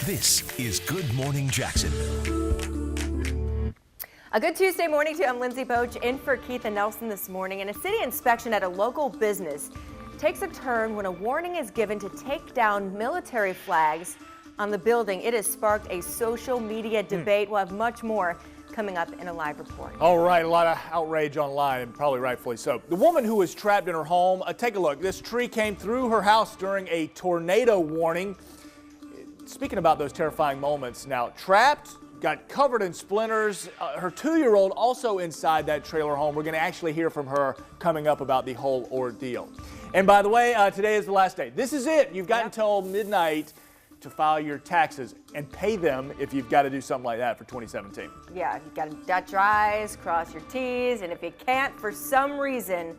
This is Good Morning Jacksonville. A good Tuesday morning to you. I'm Lindsay Boach in for Keith and Nelson this morning. And a city inspection at a local business takes a turn when a warning is given to take down military flags on the building. It has sparked a social media debate. We'll have much more coming up in a live report. All right, a lot of outrage online, and probably rightfully so. The woman who was trapped in her home, take a look. This tree came through her house during a tornado warning. Speaking about those terrifying moments, now trapped, got covered in splinters. Her 2-year-old also inside that trailer home. We're going to actually hear from her coming up about the whole ordeal. And by the way, today is the last day. This is it. You've got until midnight to file your taxes and pay them if you've got to do something like that for 2017. Yeah, you've got to dot your I's, cross your T's, and if you can't for some reason,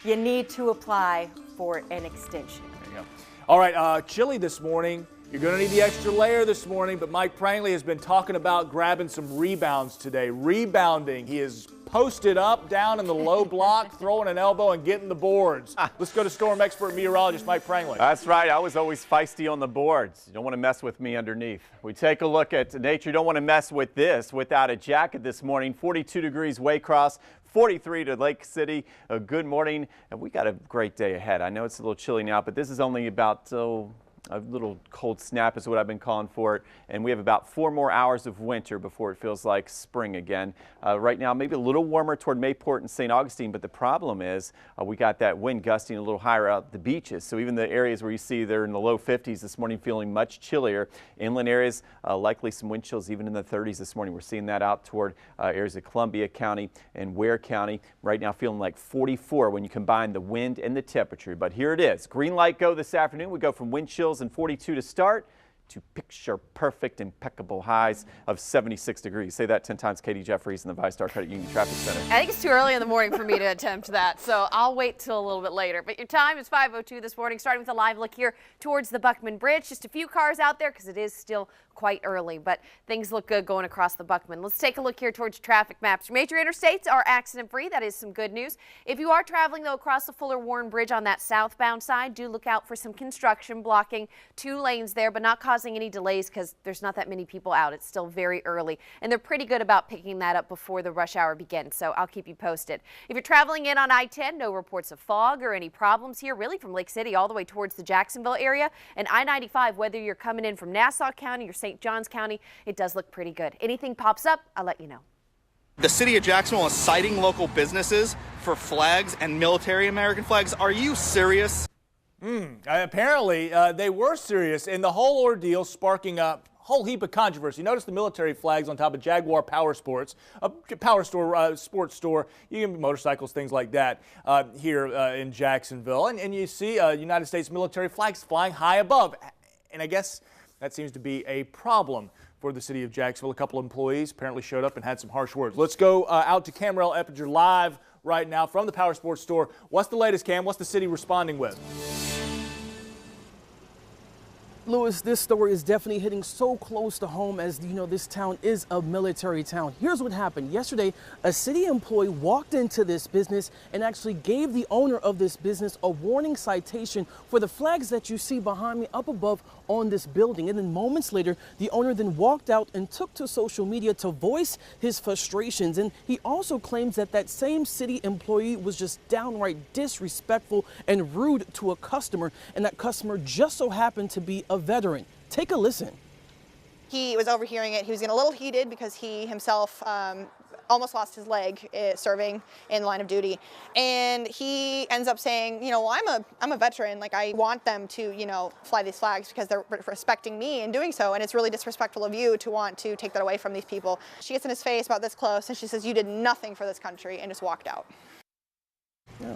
you need to apply for an extension. There you go. All right, chilly this morning. You're going to need the extra layer this morning, but Mike Prangley has been talking about grabbing some rebounds today. Rebounding. He is posted up, down in the low block, throwing an elbow and getting the boards. Let's go to storm expert meteorologist Mike Prangley. That's right. I was always feisty on the boards. You don't want to mess with me underneath. We take a look at nature. You don't want to mess with this without a jacket this morning. 42 degrees Waycross. 43 to Lake City. Good morning. And we got a great day ahead. I know it's a little chilly now, but this is only about a little cold snap is what I've been calling for it. And we have about 4 more hours of winter before it feels like spring again. Right now, maybe a little warmer toward Mayport and St. Augustine, but the problem is we got that wind gusting a little higher out the beaches. So even the areas where you see they're in the low 50s this morning feeling much chillier. Inland areas, likely some wind chills even in the 30s this morning. We're seeing that out toward areas of Columbia County and Ware County. Right now feeling like 44 when you combine the wind and the temperature. But here it is. Green light go this afternoon. We go from wind chills and 42 to start to picture perfect, impeccable highs of 76 degrees. Say that 10 times, Katie Jeffries in the ViStar Credit Union Traffic Center. I think it's too early in the morning for me to attempt that, so I'll wait till a little bit later. But your time is 5:02 this morning, starting with a live look here towards the Buckman Bridge. Just a few cars out there because it is still quite early, but things look good going across the Buckman. Let's take a look here towards traffic maps. Your major interstates are accident-free. That is some good news. If you are traveling, though, across the Fuller-Warren Bridge on that southbound side, do look out for some construction blocking 2 lanes there, but not causing any delays because there's not that many people out. It's still very early, and they're pretty good about picking that up before the rush hour begins, so I'll keep you posted. If you're traveling in on I-10, no reports of fog or any problems here, really from Lake City all the way towards the Jacksonville area, and I-95, whether you're coming in from Nassau County or St. Johns County, it does look pretty good. Anything pops up, I'll let you know. The city of Jacksonville is citing local businesses for flags and military American flags. Are you serious? Apparently, they were serious, and the whole ordeal sparking up a whole heap of controversy. Notice the military flags on top of Jaguar Power Sports, a power store, sports store. You can motorcycles, things like that here in Jacksonville. And you see United States military flags flying high above. And I guess that seems to be a problem for the city of Jacksonville. A couple of employees apparently showed up and had some harsh words. Let's go out to Cam Eppinger live right now from the Power Sports store. What's the latest, Cam? What's the city responding with? Lewis, this story is definitely hitting so close to home as you know this town is a military town. Here's what happened. Yesterday, a city employee walked into this business and actually gave the owner of this business a warning citation for the flags that you see behind me up above on this building. And then moments later, the owner then walked out and took to social media to voice his frustrations. And he also claims that that same city employee was just downright disrespectful and rude to a customer, and that customer just so happened to be a veteran. Take a listen. He was overhearing it. He was getting a little heated because he himself almost lost his leg serving in the line of duty, and he ends up saying, you know, well, I'm a veteran. Like, I want them to, you know, fly these flags because they're respecting me in doing so, and it's really disrespectful of you to want to take that away from these people. She gets in his face about this close, and she says, you did nothing for this country, and just walked out. Yeah.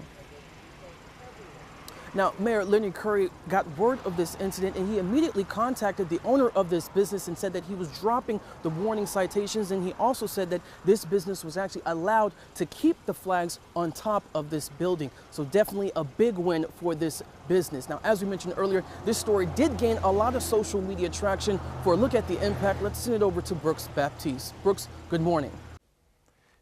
Now, Mayor Lenny Curry got word of this incident, and he immediately contacted the owner of this business and said that he was dropping the warning citations. And he also said that this business was actually allowed to keep the flags on top of this building. So definitely a big win for this business. Now, as we mentioned earlier, this story did gain a lot of social media traction. For a look at the impact, let's send it over to Brooks Baptiste. Brooks, good morning.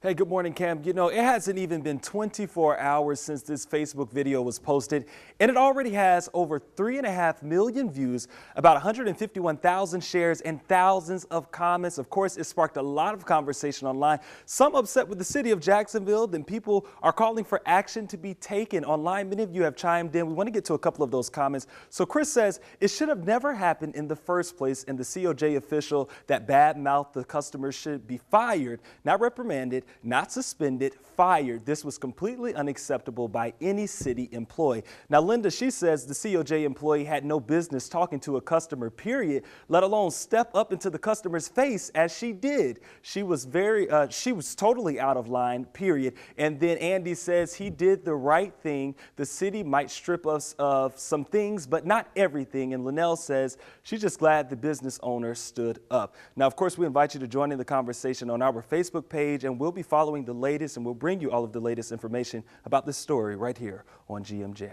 Hey, good morning, Cam. You know, it hasn't even been 24 hours since this Facebook video was posted, and it already has over 3.5 million views, about 151,000 shares, and thousands of comments. Of course, it sparked a lot of conversation online. Some upset with the city of Jacksonville, then people are calling for action to be taken online. Many of you have chimed in. We want to get to a couple of those comments. So Chris says it should have never happened in the first place, and the COJ official that bad-mouthed the customers should be fired, not reprimanded, not suspended, fired. This was completely unacceptable by any city employee. Now, Linda, she says the COJ employee had no business talking to a customer, period, let alone step up into the customer's face as she did. She was totally out of line, period. And then Andy says he did the right thing. The city might strip us of some things, but not everything. And Linnell says she's just glad the business owner stood up. Now, of course, we invite you to join in the conversation on our Facebook page, and we'll be following the latest, and we'll bring you all of the latest information about this story right here on GMJ.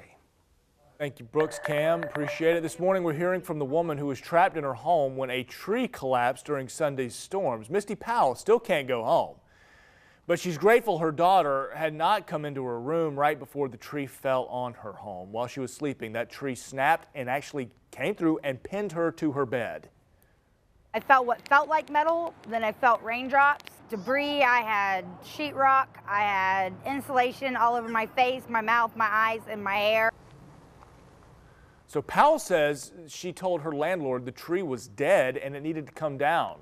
Thank you, Brooks. Cam, appreciate it. This morning we're hearing from the woman who was trapped in her home when a tree collapsed during Sunday's storms. Misty Powell still can't go home, but she's grateful her daughter had not come into her room right before the tree fell on her home. While she was sleeping, that tree snapped and actually came through and pinned her to her bed. I felt what felt like metal, then I felt raindrops, debris, I had sheetrock, I had insulation all over my face, my mouth, my eyes, and my hair. So Powell says she told her landlord the tree was dead and it needed to come down,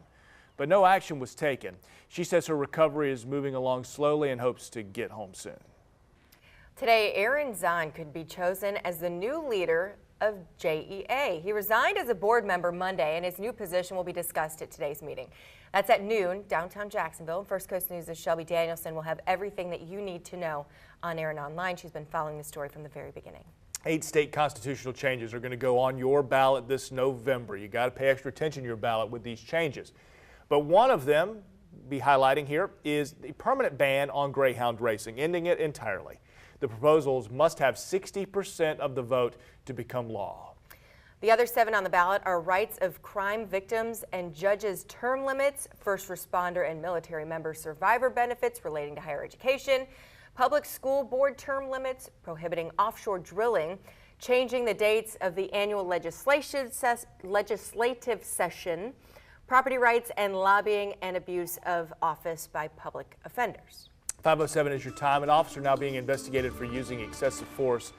but no action was taken. She says her recovery is moving along slowly and hopes to get home soon. Today, Aaron Zahn could be chosen as the new leader of JEA. He resigned as a board member Monday, and his new position will be discussed at today's meeting. That's at noon, downtown Jacksonville. And First Coast News' Shelby Danielson will have everything that you need to know on air and online. She's been following the story from the very beginning. 8 state constitutional changes are going to go on your ballot this November. You got to pay extra attention to your ballot with these changes. But one of them, be highlighting here, is the permanent ban on greyhound racing, ending it entirely. The proposals must have 60% of the vote to become law. The other 7 on the ballot are rights of crime victims and judges' term limits, first responder and military member survivor benefits relating to higher education, public school board term limits, prohibiting offshore drilling, changing the dates of the annual legislative session, property rights, and lobbying and abuse of office by public offenders. 5:07 is your time. An officer now being investigated for using excessive force,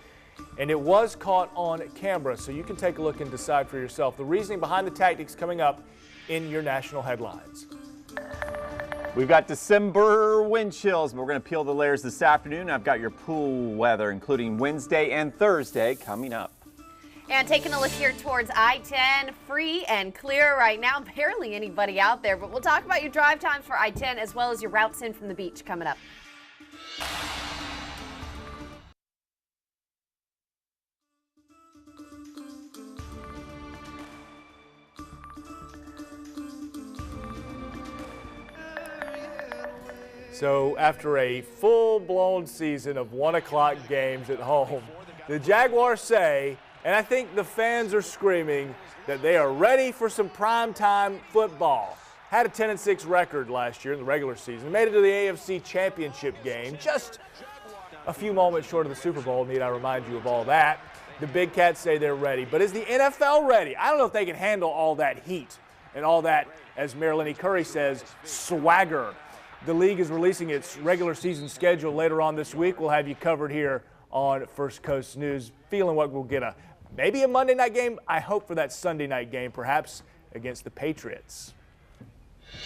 and it was caught on camera, so you can take a look and decide for yourself. The reasoning behind the tactics coming up in your national headlines. We've got December wind chills, but we're going to peel the layers this afternoon. I've got your pool weather, including Wednesday and Thursday, coming up. And taking a look here towards I-10, free and clear right now. Barely anybody out there, but we'll talk about your drive times for I-10 as well as your routes in from the beach coming up. So after a full-blown season of 1 o'clock games at home, the Jaguars say, and I think the fans are screaming, that they are ready for some primetime football. Had a 10-6 record last year in the regular season. Made it to the AFC Championship game, just a few moments short of the Super Bowl. Need I remind you of all that? The Big Cats say they're ready. But is the NFL ready? I don't know if they can handle all that heat and all that, as Mayor Lenny Curry says, swagger. The league is releasing its regular season schedule later on this week. We'll have you covered here on First Coast News. Feeling what we'll get maybe a Monday night game. I hope for that Sunday night game, perhaps against the Patriots.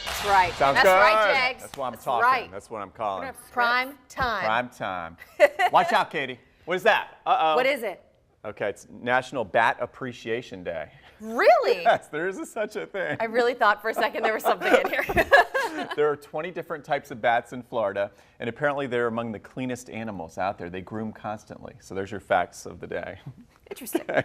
That's right. Sounds That's good. right, Jags. That's what I'm That's talking. right. That's what I'm calling. Prime time. Prime time. Watch out, Katie. What is that? Uh-oh. What is it? Okay, it's National Bat Appreciation Day. Really? Yes, there is such a thing. I really thought for a second there was something in here. There are 20 different types of bats in Florida, and apparently they're among the cleanest animals out there. They groom constantly. So there's your facts of the day. Interesting. Okay.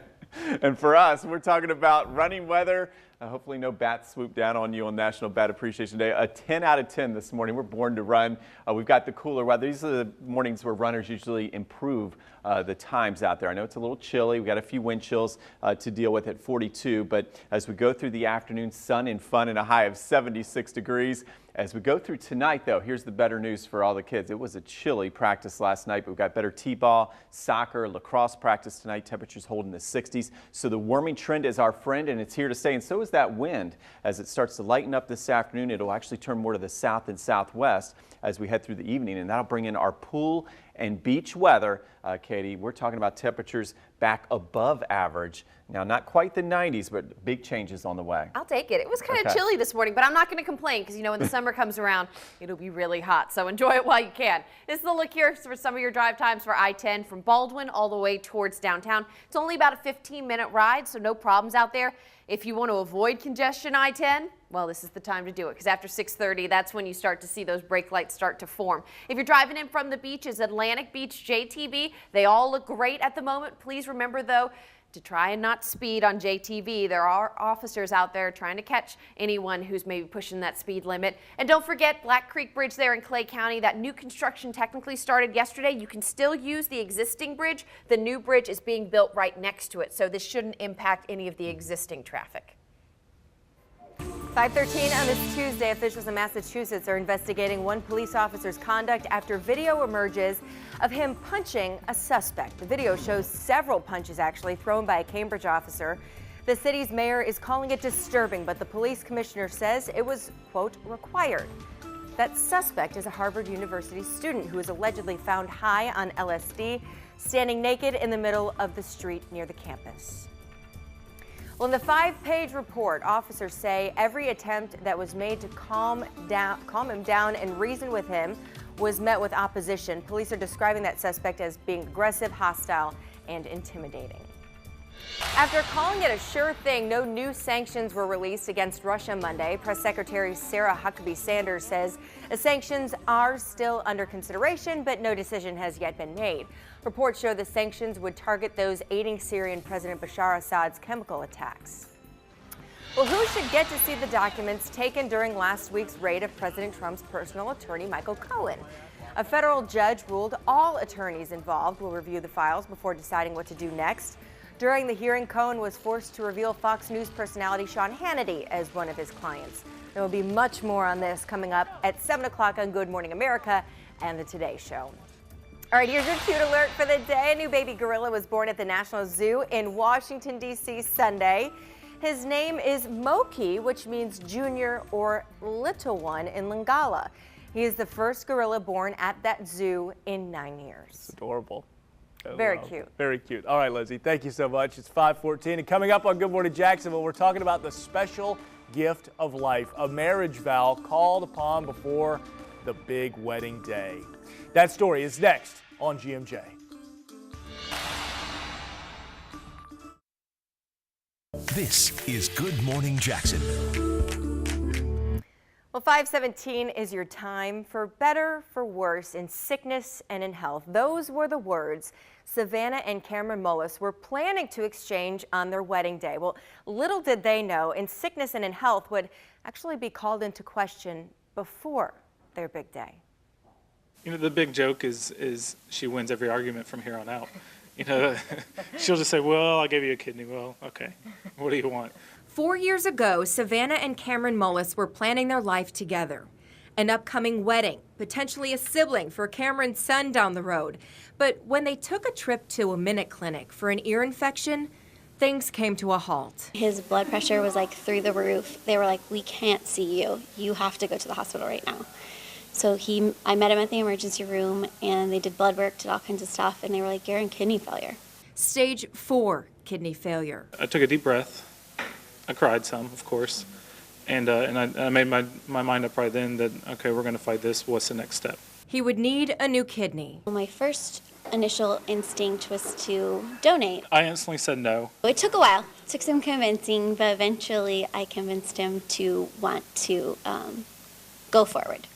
And for us, we're talking about running weather Hopefully no bats swoop down on you on National Bat Appreciation Day. A 10 out of 10 this morning. We're born to run. We've got the cooler weather. These are the mornings where runners usually improve the times out there. I know it's a little chilly. We've got a few wind chills to deal with at 42, but as we go through the afternoon, sun and fun and a high of 76 degrees. As we go through tonight, though, here's the better news for all the kids. It was a chilly practice last night, but we've got better t-ball, soccer, lacrosse practice tonight. Temperatures holding the 60s. So the warming trend is our friend, and it's here to stay. And so is that wind. As it starts to lighten up this afternoon, it'll actually turn more to the south and southwest as we head through the evening, and that'll bring in our pool and beach weather. Katie, we're talking about temperatures back above average. Now, not quite the 90s, but big changes on the way. I'll take it. It was kind of chilly this morning, but I'm not going to complain because, you know, when the summer comes around, it'll be really hot. So enjoy it while you can. This is the look here for some of your drive times for I-10 from Baldwin all the way towards downtown. It's only about a 15-minute ride, so no problems out there. If you want to avoid congestion I-10, well, this is the time to do it because after 6:30, that's when you start to see those brake lights start to form. If you're driving in from the beaches, Atlantic Beach, JTB, they all look great at the moment. Please remember, though, to try and not speed on JTB. There are officers out there trying to catch anyone who's maybe pushing that speed limit. And don't forget Black Creek Bridge there in Clay County. That new construction technically started yesterday. You can still use the existing bridge. The new bridge is being built right next to it, so this shouldn't impact any of the existing traffic. 5:13 on this Tuesday, officials in Massachusetts are investigating one police officer's conduct after video emerges of him punching a suspect. The video shows several punches actually thrown by a Cambridge officer. The city's mayor is calling it disturbing, but the police commissioner says it was, quote, required. That suspect is a Harvard University student who was allegedly found high on LSD, standing naked in the middle of the street near the campus. Well, in the 5-page report, officers say every attempt that was made to calm him down and reason with him was met with opposition. Police are describing that suspect as being aggressive, hostile, and intimidating. After calling it a sure thing, no new sanctions were released against Russia Monday. Press Secretary Sarah Huckabee Sanders says the sanctions are still under consideration, but no decision has yet been made. Reports show the sanctions would target those aiding Syrian President Bashar Assad's chemical attacks. Well, who should get to see the documents taken during last week's raid of President Trump's personal attorney, Michael Cohen? A federal judge ruled all attorneys involved will review the files before deciding what to do next. During the hearing, Cohen was forced to reveal Fox News personality Sean Hannity as one of his clients. There will be much more on this coming up at 7 o'clock on Good Morning America and the Today Show. All right, here's your cute alert for the day. A new baby gorilla was born at the National Zoo in Washington, D.C. Sunday. His name is Moki, which means junior or little one in Lingala. He is the first gorilla born at that zoo in 9 years. Adorable. Very cute. Very cute. All right, Lizzie, thank you so much. It's 5:14, and coming up on Good Morning Jacksonville, we're talking about the special gift of life, a marriage vow called upon before the big wedding day. That story is next on GMJ. This is Good Morning Jacksonville. Well, 5:17 is your time for better, for worse, in sickness and in health. Those were the words Savannah and Cameron Mullis were planning to exchange on their wedding day. Well, little did they know, in sickness and in health would actually be called into question before their big day. You know, the big joke is she wins every argument from here on out. You know, she'll just say, well, I gave you a kidney. Well, okay, what do you want? 4 years ago, Savannah and Cameron Mullis were planning their life together. An upcoming wedding, potentially a sibling for Cameron's son down the road. But when they took a trip to a Minute Clinic for an ear infection, things came to a halt. His blood pressure was like through the roof. They were like, we can't see you. You have to go to the hospital right now. So I met him at the emergency room, and they did blood work, did all kinds of stuff, and they were like, you're in kidney failure. Stage 4 kidney failure. I took a deep breath. I cried some, of course, and I made my mind up right then that, okay, we're going to fight this. What's the next step? He would need a new kidney. My first initial instinct was to donate. I instantly said no. It took a while. It took some convincing, but eventually I convinced him to want to go forward.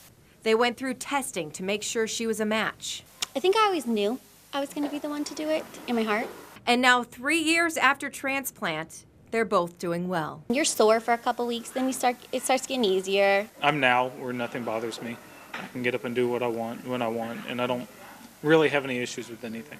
They went through testing to make sure she was a match. I think I always knew I was going to be the one to do it in my heart. And now 3 years after transplant, they're both doing well. You're sore for a couple weeks, then it starts getting easier. I'm now where nothing bothers me. I can get up and do what I want when I want, and I don't really have any issues with anything.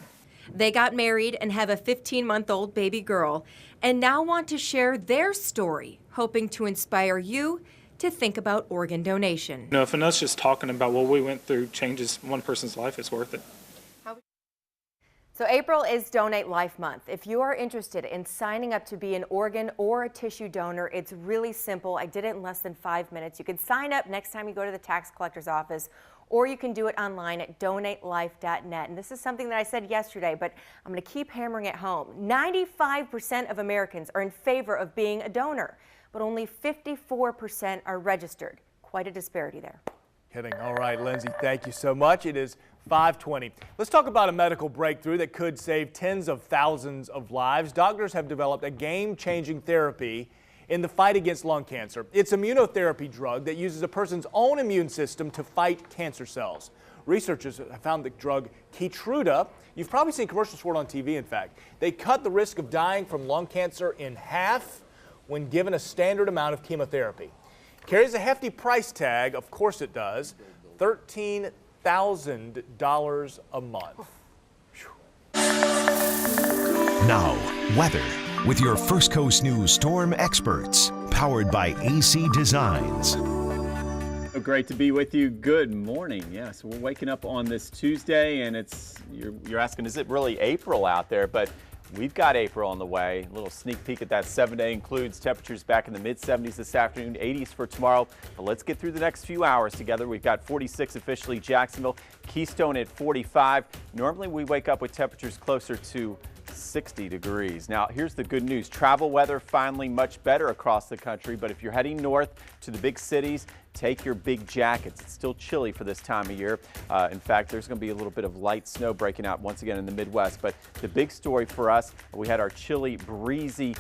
They got married and have a 15-month-old baby girl, and now want to share their story, hoping to inspire you to think about organ donation. You know, if us just talking about what we went through changes one person's life, it's worth it. So April is Donate Life Month. If you are interested in signing up to be an organ or a tissue donor, it's really simple. I did it in less than 5 minutes. You can sign up next time you go to the tax collector's office, or you can do it online at donatelife.net. And this is something that I said yesterday, but I'm going to keep hammering it home. 95% of Americans are in favor of being a donor, but only 54% are registered. Quite a disparity there. Kidding. All right, Lindsay, thank you so much. It is 5:20. Let's talk about a medical breakthrough that could save tens of thousands of lives. Doctors have developed a game-changing therapy in the fight against lung cancer. It's an immunotherapy drug that uses a person's own immune system to fight cancer cells. Researchers have found the drug Keytruda. You've probably seen commercials for it on TV, in fact. They cut the risk of dying from lung cancer in half when given a standard amount of chemotherapy. Carries a hefty price tag, of course it does, $13,000 a month. Now, weather with your First Coast News storm experts, powered by AC Designs. So great to be with you. Good morning. Yes, we're waking up on this Tuesday, and you're asking, is it really April out there? But we've got April on the way. A little sneak peek at that 7-day includes temperatures back in the mid-70s this afternoon, 80s for tomorrow. But let's get through the next few hours together. We've got 46 officially Jacksonville, Keystone at 45. Normally we wake up with temperatures closer to 60 degrees. Now, here's the good news. Travel weather finally much better across the country, but if you're heading north to the big cities, take your big jackets. It's still chilly for this time of year. In fact, there's going to be a little bit of light snow breaking out once again in the Midwest, but the big story for us, we had our chilly, breezy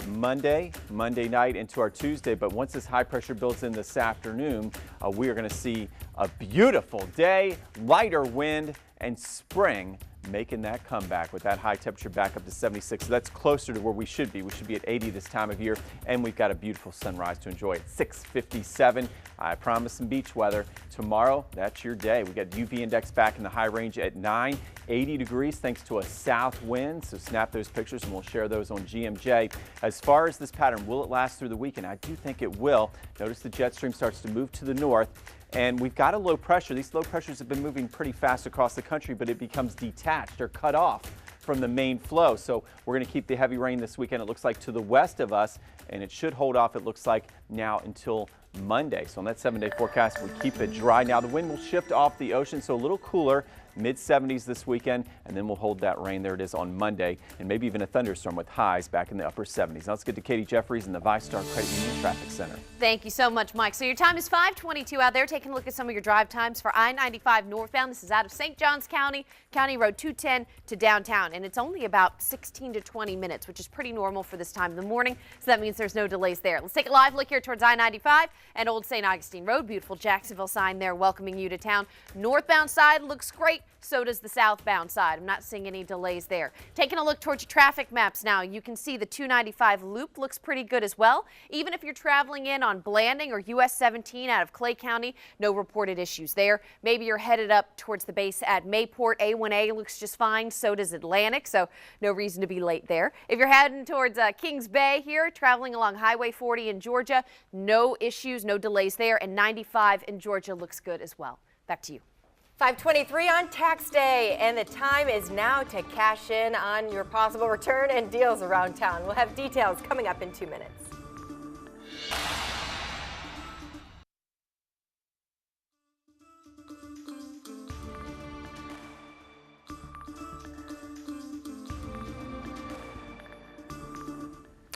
Monday night into our Tuesday, but once this high pressure builds in this afternoon, we are going to see a beautiful day, lighter wind, and spring making that comeback with that high temperature back up to 76. So that's closer to where we should be. We should be at 80 this time of year, and we've got a beautiful sunrise to enjoy at 6:57. I promise some beach weather. Tomorrow, that's your day. We got UV index back in the high range at 9, 80 degrees thanks to a south wind. So snap those pictures and we'll share those on GMJ. As far as this pattern, will it last through the weekend? I do think it will. Notice the jet stream starts to move to the north. And we've got a low pressure. These low pressures have been moving pretty fast across the country, but it becomes detached or cut off from the main flow. So we're going to keep the heavy rain this weekend, it looks like, to the west of us, and it should hold off, it looks like, now until Monday. So on that 7-day forecast, we keep it dry. Now the wind will shift off the ocean, so a little cooler, mid-70s this weekend, and then we'll hold that rain. There it is on Monday, and maybe even a thunderstorm with highs back in the upper 70s. Now let's get to Katie Jeffries in the ViStar Credit Union Traffic Center. Thank you so much, Mike. So your time is 5:22 out there. Taking a look at some of your drive times for I-95 northbound. This is out of St. Johns County, County Road 210 to downtown, and it's only about 16 to 20 minutes, which is pretty normal for this time of the morning, so that means there's no delays there. Let's take a live look here towards I-95 and Old St. Augustine Road. Beautiful Jacksonville sign there welcoming you to town. Northbound side looks great. So does the southbound side. I'm not seeing any delays there. Taking a look towards your traffic maps now, you can see the 295 loop looks pretty good as well. Even if you're traveling in on Blanding or US 17 out of Clay County, no reported issues there. Maybe you're headed up towards the base at Mayport. A1A looks just fine. So does Atlantic. So no reason to be late there. If you're heading towards Kings Bay here, traveling along Highway 40 in Georgia, no issues, no delays there. And 95 in Georgia looks good as well. Back to you. 5:23 on tax day, and the time is now to cash in on your possible return and deals around town. We'll have details coming up in 2 minutes.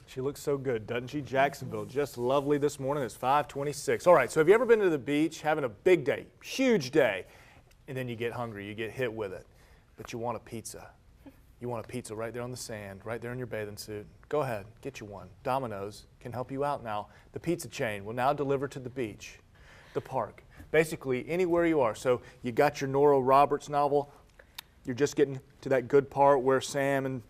She looks so good, doesn't she? Jacksonville, just lovely this morning. It's 5:26. All right, so have you ever been to the beach, having a big day, huge day, and then you get hungry, you get hit with it, but you want a pizza. You want a pizza right there on the sand, right there in your bathing suit. Go ahead, get you one. Domino's can help you out now. The pizza chain will now deliver to the beach, the park, basically anywhere you are. So you got your Nora Roberts novel. You're just getting to that good part where Sam and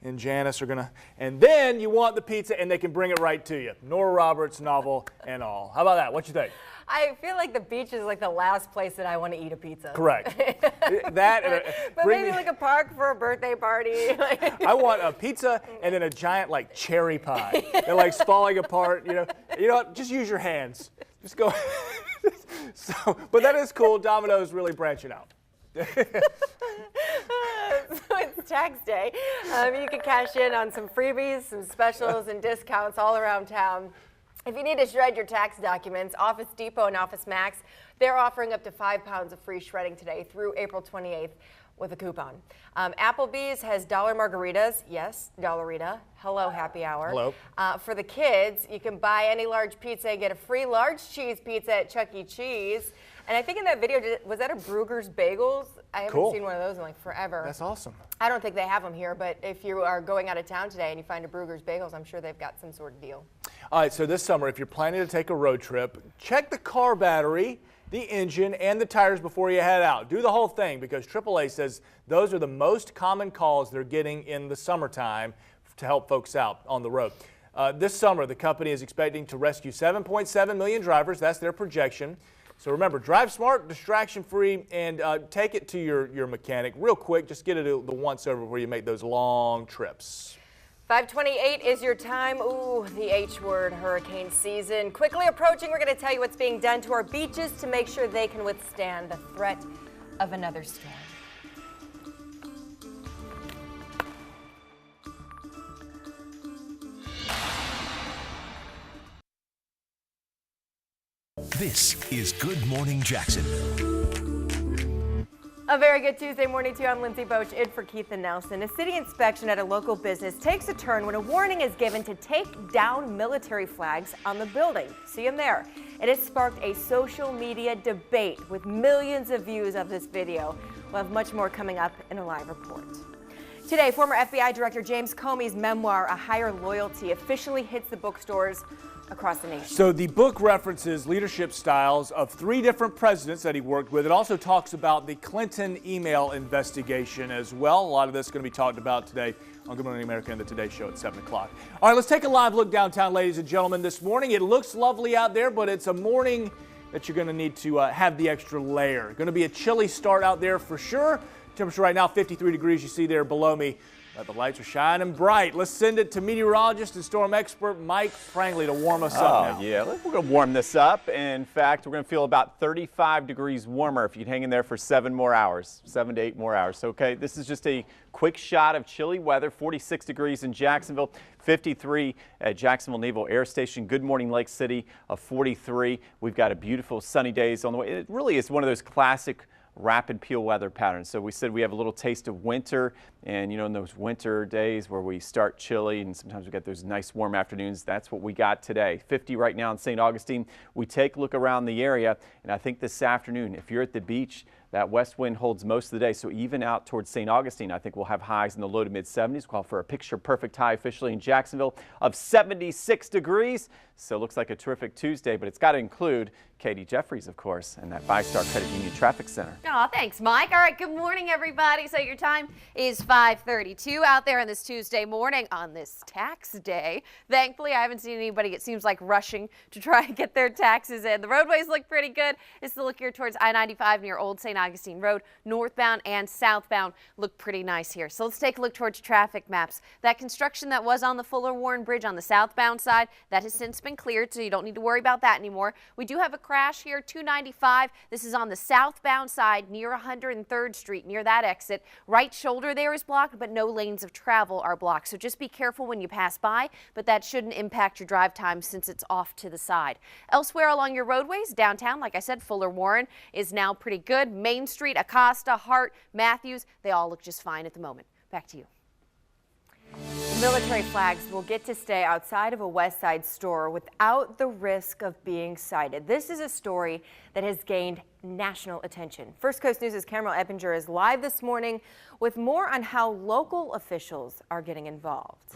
and Janice are gonna, and then you want the pizza and they can bring it right to you. Nora Roberts novel and all. How about that? What you think? I feel like the beach is like the last place that I want to eat a pizza. Correct. But maybe like a park for a birthday party. I want a pizza and then a giant like cherry pie. They're like falling apart. You know what? Just use your hands. Just go. So, but that is cool. Domino's really branching out. So it's tax day. You can cash in on some freebies, some specials, and discounts all around town. If you need to shred your tax documents, Office Depot and Office Max, they're offering up to 5 pounds of free shredding today through April 28th with a coupon. Applebee's has dollar margaritas. Yes, Dollarita. Hello, happy hour. Hello. For the kids, you can buy any large pizza and get a free large cheese pizza at Chuck E. Cheese. And I think in that video, was that a Brugger's Bagels? I haven't seen one of those in like forever. That's awesome. I don't think they have them here, but if you are going out of town today and you find a Brugger's Bagels, I'm sure they've got some sort of deal. All right, so this summer, if you're planning to take a road trip, check the car battery, the engine, and the tires before you head out. Do the whole thing because AAA says those are the most common calls they're getting in the summertime to help folks out on the road. This summer, the company is expecting to rescue 7.7 million drivers. That's their projection. So remember, drive smart, distraction-free, and take it to your mechanic real quick. Just get it the once over before you make those long trips. 5:28 is your time. Ooh, the H word, hurricane season. Quickly approaching, we're going to tell you what's being done to our beaches to make sure they can withstand the threat of another storm. This is Good Morning Jacksonville. A very good Tuesday morning to you. I'm Lindsay Boach, in for Keith and Nelson. A city inspection at a local business takes a turn when a warning is given to take down military flags on the building. See them there. It has sparked a social media debate with millions of views of this video. We'll have much more coming up in a live report. Today, former FBI Director James Comey's memoir, A Higher Loyalty, officially hits the bookstores across the nation. So the book references leadership styles of 3 different presidents that he worked with. It also talks about the Clinton email investigation as well. A lot of this is going to be talked about today on Good Morning America and the Today Show at 7 o'clock. All right, let's take a live look downtown, ladies and gentlemen, this morning. It looks lovely out there, but it's a morning that you're going to need to have the extra layer. Going to be a chilly start out there for sure. Temperature right now, 53 degrees. You see there below me. The lights are shining bright. Let's send it to meteorologist and storm expert Mike Frangley to warm us up now. Yeah, we're going to warm this up. In fact, we're going to feel about 35 degrees warmer if you hang in there for 7 more hours, 7 to 8 more hours. Okay, this is just a quick shot of chilly weather. 46 degrees in Jacksonville, 53 at Jacksonville Naval Air Station. Good Morning Lake City of 43. We've got a beautiful sunny days on the way. It really is one of those classic rapid peel weather patterns. So we said we have a little taste of winter, and in those winter days where we start chilly and sometimes we get those nice warm afternoons, that's what we got today. 50 right now in St. Augustine. We take a look around the area, and I think this afternoon, if you're at the beach, that west wind holds most of the day, so even out towards St. Augustine, I think we'll have highs in the low to mid 70s. We'll call for a picture-perfect high officially in Jacksonville of 76 degrees. So it looks like a terrific Tuesday, but it's got to include Katie Jeffries, of course, and that 5-Star Credit Union Traffic Center. Oh, thanks, Mike. All right, good morning, everybody. So your time is 5:32 out there on this Tuesday morning on this tax day. Thankfully, I haven't seen anybody, it seems like, rushing to try and get their taxes in. The roadways look pretty good. It's the look here towards I-95 near Old St. Augustine Road. Northbound and southbound look pretty nice here. So let's take a look towards traffic maps. That construction that was on the Fuller Warren Bridge on the southbound side, that has since been cleared, so you don't need to worry about that anymore. We do have a crash here, 295. This is on the southbound side near 103rd Street, near that exit. Right shoulder there is blocked, but no lanes of travel are blocked. So just be careful when you pass by, but that shouldn't impact your drive time since it's off to the side. Elsewhere along your roadways, downtown, like I said, Fuller Warren is now pretty good. Main Street, Acosta, Hart, Matthews, they all look just fine at the moment. Back to you. Military flags will get to stay outside of a West Side store without the risk of being cited. This is a story that has gained national attention. First Coast News' Cameron Eppinger is live this morning with more on how local officials are getting involved.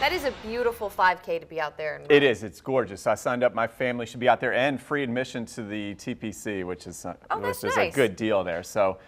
That is a beautiful 5K to be out there. It is. It's gorgeous. I signed up. My family should be out there, and free admission to the TPC, which is nice. a good deal there. So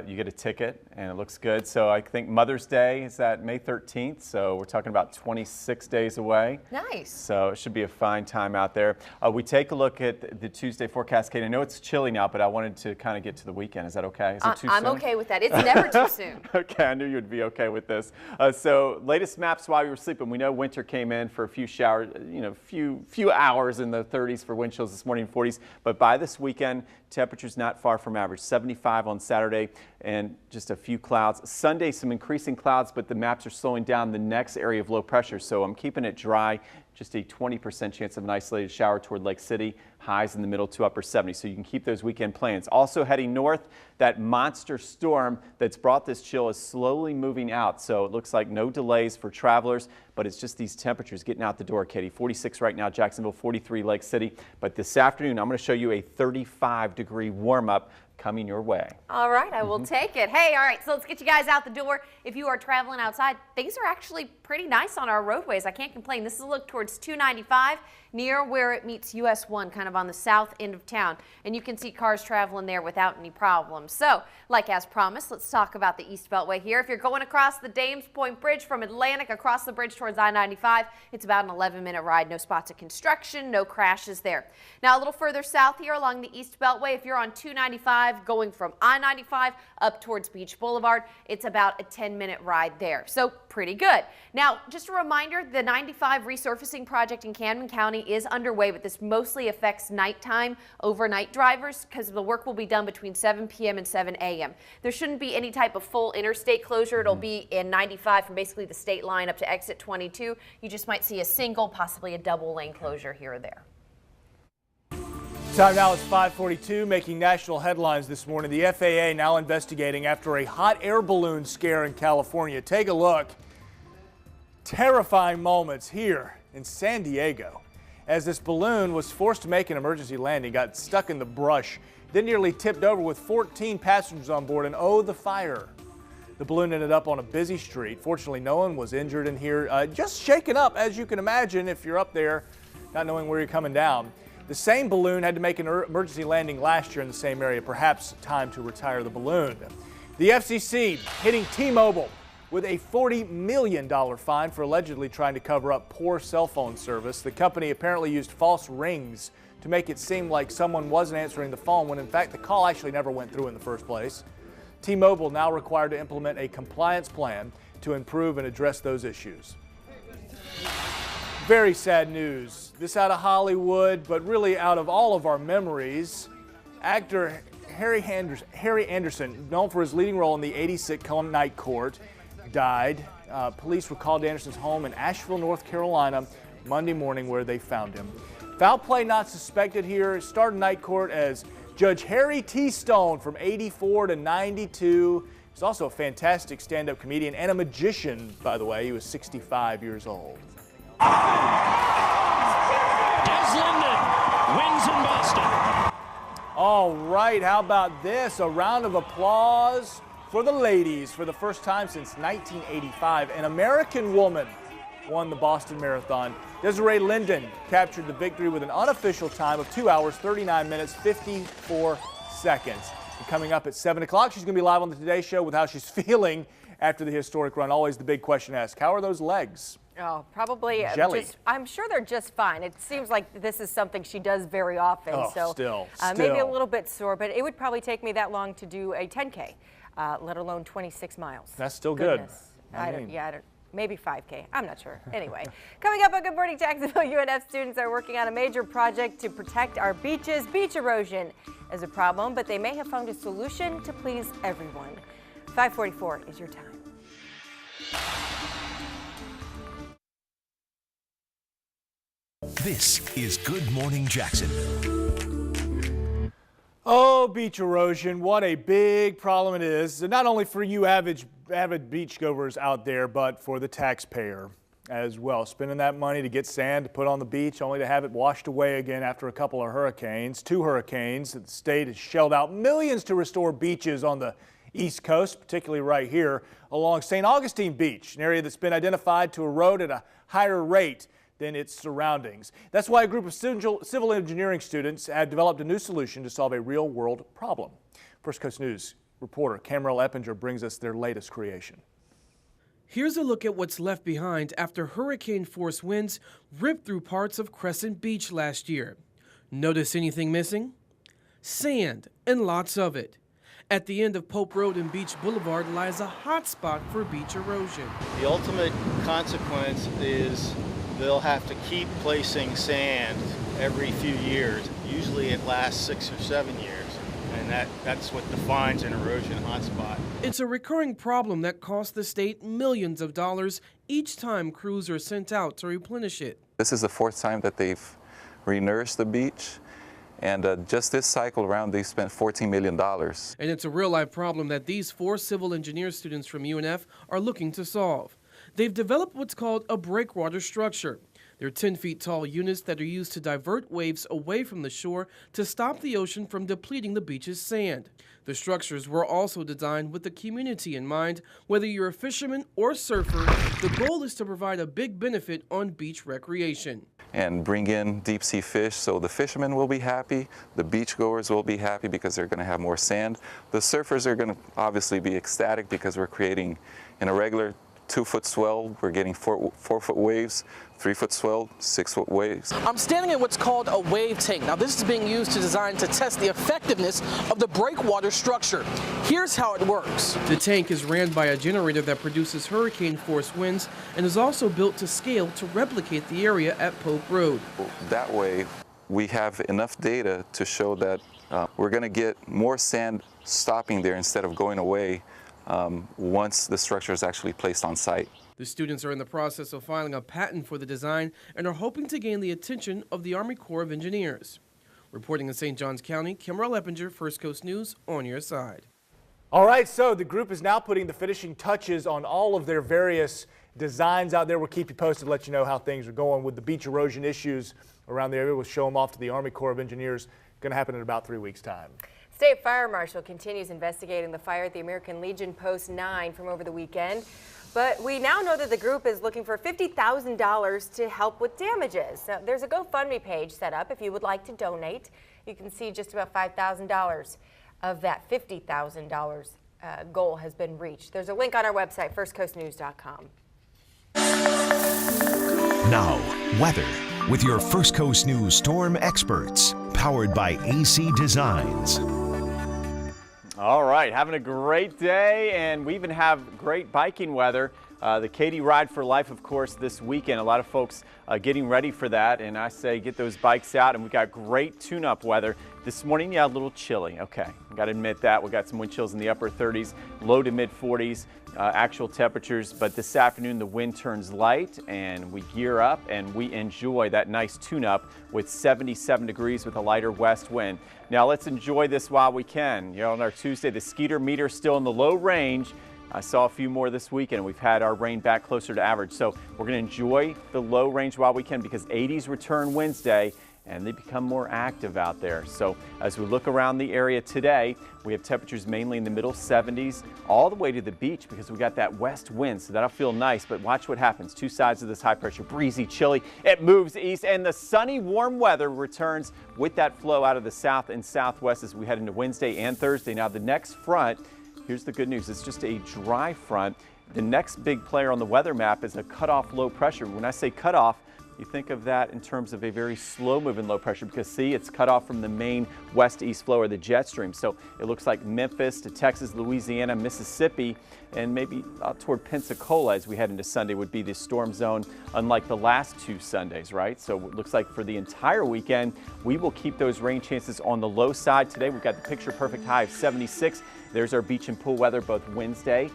you get a ticket, and it looks good. So I think Mother's Day is at May 13th. So we're talking about 26 days away. Nice. So it should be a fine time out there. We take a look at the Tuesday forecast, Kate. I know it's chilly now, but I wanted to kind of get to the weekend. Is that okay? Is it too soon? I'm okay with that. It's never too soon. Okay, I knew you'd be okay with this. So latest maps while we were sleeping. We know winter came in for a few showers, few hours in the 30s for wind chills this morning, 40s. But by this weekend, temperatures not far from average. 75 on Saturday and just a few clouds. Sunday, some increasing clouds, but the maps are slowing down the next area of low pressure. So I'm keeping it dry. Just a 20% chance of an isolated shower toward Lake City, highs in the middle to upper 70s. So you can keep those weekend plans. Also heading north, that monster storm that's brought this chill is slowly moving out. So it looks like no delays for travelers, but it's just these temperatures getting out the door, Katie. 46 right now, Jacksonville, 43 Lake City. But this afternoon, I'm going to show you a 35-degree warm-up coming your way. All right, I will take it. Hey, all right, so let's get you guys out the door. If you are traveling outside, things are actually pretty nice on our roadways. I can't complain. This is a look towards 295 near where it meets US 1, kind of on the south end of town. And you can see cars traveling there without any problems. So, like as promised, let's talk about the East Beltway here. If you're going across the Dames Point Bridge from Atlantic across the bridge towards I-95, it's about an 11-minute ride. No spots of construction, no crashes there. Now, a little further south here along the East Beltway, if you're on 295 going from I-95 up towards Beach Boulevard, it's about a 10-minute ride there. So, pretty good. Now, just a reminder, the 95 resurfacing project in Camden County is underway, but this mostly affects nighttime overnight drivers because the work will be done between 7 p.m. and 7 a.m. There shouldn't be any type of full interstate closure. It'll be in 95 from basically the state line up to exit 22. You just might see a single, possibly a double lane closure here or there. Time now is 5:42, making national headlines this morning. The FAA now investigating after a hot air balloon scare in California. Take a look. Terrifying moments here in San Diego as this balloon was forced to make an emergency landing, got stuck in the brush, then nearly tipped over with 14 passengers on board, and oh, the fire. The balloon ended up on a busy street. Fortunately, no one was injured in here. Just shaken up, as you can imagine, if you're up there not knowing where you're coming down. The same balloon had to make an emergency landing last year in the same area. Perhaps time to retire the balloon. The FCC hitting T-Mobile with a $40 million fine for allegedly trying to cover up poor cell phone service. The company apparently used false rings to make it seem like someone wasn't answering the phone when in fact the call actually never went through in the first place. T-Mobile now required to implement a compliance plan to improve and address those issues. Very sad news. This out of Hollywood, but really out of all of our memories. Actor Harry Anderson, known for his leading role in the 80s sitcom Night Court, died. Police were called to Anderson's home in Asheville, North Carolina, Monday morning, where they found him. Foul play not suspected here. Started Night Court as Judge Harry T. Stone from 84 to 92. He's also a fantastic stand-up comedian and a magician, by the way. He was 65 years old. Des Linden wins in Boston. All right, how about this? A round of applause for the ladies for the first time since 1985. An American woman won the Boston Marathon. Desiree Linden captured the victory with an unofficial time of 2 hours, 39 minutes, 54 seconds. And coming up at 7 o'clock, she's going to be live on the Today Show with how she's feeling after the historic run. Always the big question asked, how are those legs? Oh, probably. Jelly. I'm sure they're just fine. It seems like this is something she does very often. Oh, so still. Maybe a little bit sore, but it would probably take me that long to do a 10K, let alone 26 miles. That's still Goodness. good. Maybe 5K. I'm not sure. Anyway, coming up on Good Morning Jacksonville, UNF students are working on a major project to protect our beaches. Beach erosion is a problem, but they may have found a solution to please everyone. 5:44 is your time. This is Good Morning Jacksonville. Oh, beach erosion, what a big problem it is. Not only for you avid beachgoers out there, but for the taxpayer as well. Spending that money to get sand to put on the beach only to have it washed away again after a couple of hurricanes. 2 hurricanes. The state has shelled out millions to restore beaches on the East Coast, particularly right here along St. Augustine Beach, an area that's been identified to erode at a higher rate than its surroundings. That's why a group of civil engineering students have developed a new solution to solve a real-world problem. First Coast News reporter Camerell Eppinger brings us their latest creation. Here's a look at what's left behind after hurricane-force winds ripped through parts of Crescent Beach last year. Notice anything missing? Sand, and lots of it. At the end of Pope Road and Beach Boulevard lies a hot spot for beach erosion. The ultimate consequence is they'll have to keep placing sand every few years. Usually it lasts 6 or 7 years, and that's what defines an erosion hotspot. It's a recurring problem that costs the state millions of dollars each time crews are sent out to replenish it. This is the 4th time that they've renourished the beach. And just this cycle around, they spent $14 million. And it's a real-life problem that these 4 civil engineer students from UNF are looking to solve. They've developed what's called a breakwater structure. They're 10 feet tall units that are used to divert waves away from the shore to stop the ocean from depleting the beach's sand. The structures were also designed with the community in mind. Whether you're a fisherman or surfer, the goal is to provide a big benefit on beach recreation. And bring in deep sea fish, so the fishermen will be happy, the beachgoers will be happy because they're going to have more sand. The surfers are going to obviously be ecstatic because we're creating, in a regular 2-foot swell, we're getting 4-foot waves, 3-foot swell, 6-foot waves. I'm standing at what's called a wave tank. Now this is being used to design to test the effectiveness of the breakwater structure. Here's how it works. The tank is ran by a generator that produces hurricane-force winds and is also built to scale to replicate the area at Pope Road. That way we have enough data to show that we're going to get more sand stopping there instead of going away once the structure is actually placed on site. The students are in the process of filing a patent for the design and are hoping to gain the attention of the Army Corps of Engineers. Reporting in St. Johns County, Camerell Eppinger, First Coast News, on your side. All right, so the group is now putting the finishing touches on all of their various designs out there. We'll keep you posted, let you know how things are going with the beach erosion issues around the area. We'll show them off to the Army Corps of Engineers. Going to happen in about 3 weeks' time. State Fire Marshal continues investigating the fire at the American Legion Post 9 from over the weekend. But we now know that the group is looking for $50,000 to help with damages. Now, there's a GoFundMe page set up if you would like to donate. You can see just about $5,000 of that $50,000 goal has been reached. There's a link on our website, firstcoastnews.com. Now, weather with your First Coast News storm experts, powered by AC Designs. All right, having a great day, and we even have great biking weather. The Katy Ride for Life, of course, this weekend. A lot of folks getting ready for that, and I say get those bikes out, and we got great tune-up weather. This morning, yeah, a little chilly. Okay, got to admit that. We got some wind chills in the upper 30s, low to mid 40s, actual temperatures. But this afternoon, the wind turns light, and we gear up, and we enjoy that nice tune-up with 77 degrees with a lighter west wind. Now, let's enjoy this while we can. You know, on our Tuesday, the Skeeter meter still in the low range. I saw a few more this weekend. We've had our rain back closer to average. So we're going to enjoy the low range while we can because 80s return Wednesday and they become more active out there. So as we look around the area today, we have temperatures mainly in the middle 70s all the way to the beach because we got that west wind. So that'll feel nice, but watch what happens. Two sides of this high pressure, breezy, chilly. It moves east and the sunny, warm weather returns with that flow out of the south and southwest as we head into Wednesday and Thursday. Now the next front, here's the good news. It's just a dry front. The next big player on the weather map is a cutoff low pressure. When I say cutoff, you think of that in terms of a very slow moving low pressure because see, it's cut off from the main west-east flow or the jet stream. So it looks like Memphis to Texas, Louisiana, Mississippi, and maybe out toward Pensacola as we head into Sunday would be the storm zone, unlike the last two Sundays, right? So it looks like for the entire weekend, we will keep those rain chances on the low side. Today, we've got the picture perfect high of 76. There's our beach and pool weather both Wednesday,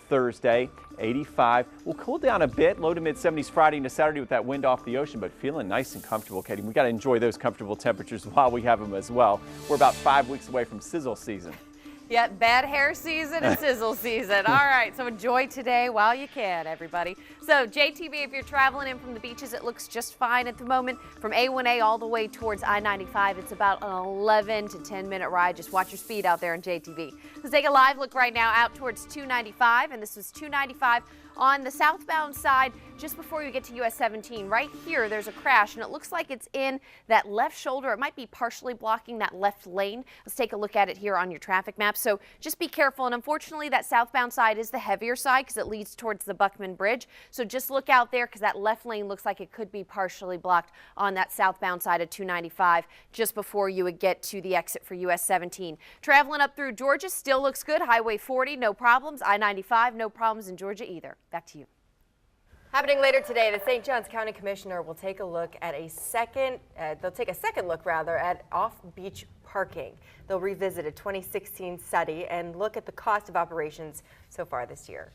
Thursday, 85. We'll cool down a bit, low to mid 70s Friday into Saturday with that wind off the ocean, but feeling nice and comfortable, Katie. We got to enjoy those comfortable temperatures while we have them as well. We're about 5 weeks away from sizzle season. Yeah, bad hair season and sizzle season. All right, so enjoy today while you can, everybody. So JTB, if you're traveling in from the beaches, it looks just fine at the moment. From A1A all the way towards I-95, it's about an 11 to 10-minute ride. Just watch your speed out there in JTB. Let's take a live look right now out towards 295, and this was 295 on the southbound side just before you get to US 17. Right here, there's a crash, and it looks like it's in that left shoulder. It might be partially blocking that left lane. Let's take a look at it here on your traffic map. So just be careful, and unfortunately, that southbound side is the heavier side because it leads towards the Buckman Bridge. So just look out there because that left lane looks like it could be partially blocked on that southbound side of 295 just before you would get to the exit for US 17. Traveling up through Georgia still looks good. Highway 40, no problems. I-95, no problems in Georgia either. Back to you. Happening later today, the St. Johns County Commissioner will take a look at they'll take a second look at off-beach parking. They'll revisit a 2016 study and look at the cost of operations so far this year.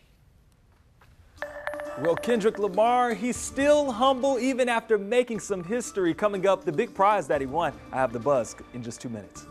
Well, Kendrick Lamar, he's still humble even after making some history. Coming up, the big prize that he won. I have the buzz in just 2 minutes.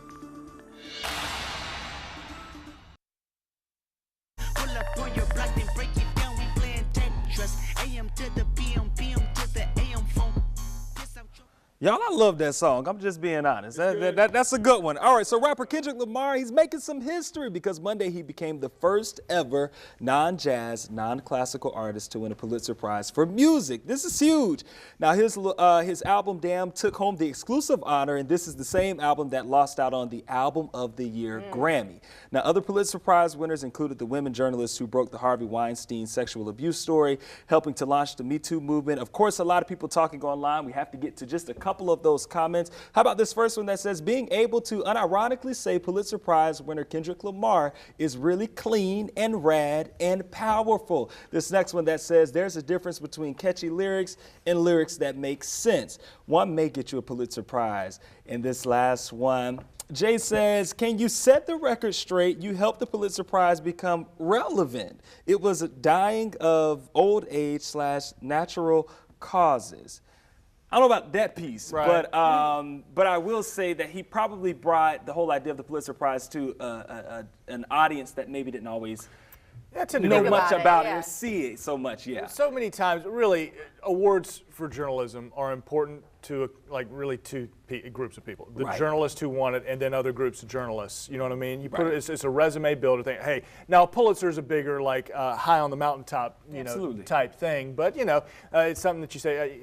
Y'all, I love that song. I'm just being honest. That's a good one. All right, so rapper Kendrick Lamar, he's making some history because Monday he became the first ever non-jazz, non-classical artist to win a Pulitzer Prize for music. This is huge. Now, his album, Damn, took home the exclusive honor, and this is the same album that lost out on the Album of the Year Grammy. Now, other Pulitzer Prize winners included the women journalists who broke the Harvey Weinstein sexual abuse story, helping to launch the Me Too movement. Of course, a lot of people talking online. We have to get to just a couple of those comments. How about this first one that says, being able to unironically say Pulitzer Prize winner Kendrick Lamar is really clean and rad and powerful. This next one that says, there's a difference between catchy lyrics and lyrics that make sense. One may get you a Pulitzer Prize. And this last one, Jay says, can you set the record straight? You helped the Pulitzer Prize become relevant. It was dying of old age / natural causes. I don't know about that piece, right. But I will say that he probably brought the whole idea of the Pulitzer Prize to an audience that maybe didn't always know much about it or see it so much. Yeah. So many times, really, awards for journalism are important to really two groups of people: the journalists who won it, and then other groups of journalists. You know what I mean? You put it, it's a resume builder thing. Hey, now Pulitzer is a bigger high on the mountaintop, type thing. But it's something that you say.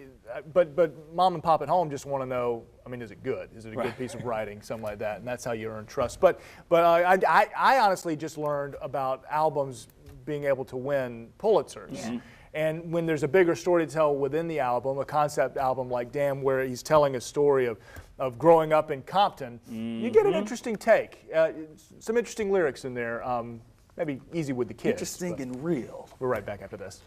But mom and pop at home just want to know, I mean, is it good? Is it a good piece of writing? Something like that. And that's how you earn trust. But I honestly just learned about albums being able to win Pulitzers. Yeah. And when there's a bigger story to tell within the album, a concept album like Damn, where he's telling a story of growing up in Compton, you get an interesting take. Some interesting lyrics in there. Maybe easy with the kids. Interesting and real. We're right back after this.